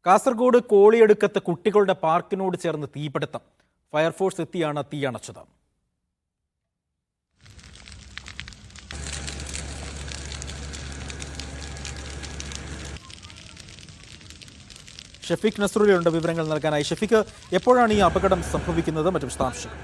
കാസർഗോഡ് കോളിയടുക്കത്ത് കുട്ടികളുടെ പാർക്കിനോട് ചേർന്ന് തീപിടുത്തം. ഫയർഫോഴ്സ് എത്തിയാണ് തീയണച്ചത്. ഷഫീഖ് നസ്രുള്ളയുണ്ട് വിവരങ്ങൾ നൽകാനായി. ഷഫീഖ്, എപ്പോഴാണ് ഈ അപകടം സംഭവിക്കുന്നത്? മറ്റു വിശദാംശങ്ങൾ.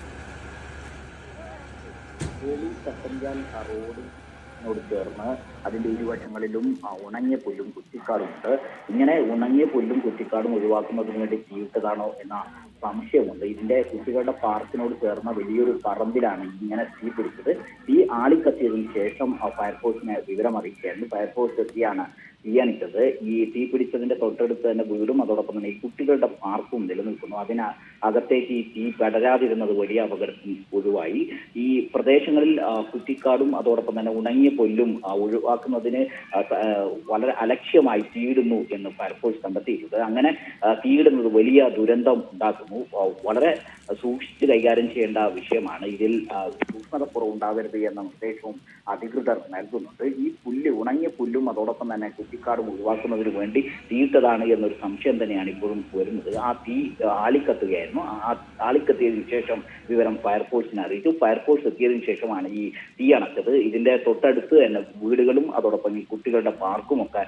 റോഡിനോട് ചേർന്ന് അതിന്റെ ഇരുവശങ്ങളിലും ഉണങ്ങിയ പുല്ലും കുറ്റിക്കാടുമുണ്ട്. ഇങ്ങനെ ഉണങ്ങിയ പുല്ലും കുറ്റിക്കാടും ഒഴിവാക്കുന്നതിന് വേണ്ടി തീയിട്ടതാണോ എന്ന സംശയമുണ്ട്. ഇതിന്റെ കുട്ടികളുടെ പാർക്കിനോട് ചേർന്ന വലിയൊരു പറമ്പിലാണ് ഇങ്ങനെ തീ പിടിച്ചത്. തീ ആളിക്കത്തിയതിനു ശേഷം ഫയർഫോഴ്സിനെ വിവരം അറിയിക്കുകയായിരുന്നു. ഫയർഫോഴ്സ് എത്തിയാണ് തീയണിച്ചത്. ഈ തീ പിടിച്ചതിന്റെ തൊട്ടടുത്ത് തന്നെ വീടും അതോടൊപ്പം തന്നെ ഈ കുട്ടികളുടെ പാർക്കും നിലനിൽക്കുന്നു. അകത്തേക്ക് ഈ തീ പടരാതിരുന്നത് വലിയ അപകടത്തിന് ഒഴിവായി. ഈ പ്രദേശങ്ങളിൽ കുറ്റിക്കാടും അതോടൊപ്പം തന്നെ ഉണങ്ങിയ പുല്ലും ഒഴിവാക്കുന്നതിന് വളരെ അലക്ഷ്യമായി തീയിടുന്നു എന്ന് ഫയർഫോഴ്സ് കണ്ടെത്തിയിട്ടുണ്ട്. അങ്ങനെ തീയിടുന്നത് വലിയ ദുരന്തം ഉണ്ടാക്കുന്നു. വളരെ സൂക്ഷിച്ച് കൈകാര്യം ചെയ്യേണ്ട വിഷയമാണ്. ഇതിൽ സൂക്ഷ്മതക്കുറവുണ്ടാകരുത് എന്ന നിർദ്ദേശവും അധികൃതർ നൽകുന്നുണ്ട്. ഈ ഉണങ്ങിയ പുല്ലും അതോടൊപ്പം തന്നെ കുറ്റിക്കാടും ഒഴിവാക്കുന്നതിന് വേണ്ടി തീയിട്ടതാണ് എന്നൊരു സംശയം തന്നെയാണ് ഇപ്പോഴും വരുന്നത്. ആ തീ ആളിക്കത്തുകയായിരുന്നു. ആ ആളിക്കത്തിയതിനു ശേഷം വിവരം ഫയർഫോഴ്സിനെ അറിയിച്ചു. ഫയർഫോഴ്സ് എത്തിയതിനു ശേഷമാണ് ഈ തീ അണച്ചത്. ഇതിന്റെ തൊട്ടടുത്ത് തന്നെ വീടുകളും അതോടൊപ്പം ഈ കുട്ടികളുടെ പാർക്കുമൊക്കെ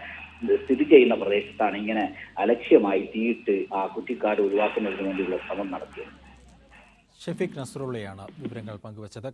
സ്ഥിതി ചെയ്യുന്ന പ്രദേശത്താണ് ഇങ്ങനെ അലക്ഷ്യമായി തീയിട്ട് ആ കുറ്റിക്കാട് ഒഴിവാക്കുന്നതിന് വേണ്ടിയുള്ള ശ്രമം നടത്തിയത്. ഷഫീഖ് നസ്രുള്ളയാണ് വിവരങ്ങൾ പങ്കുവച്ചത്.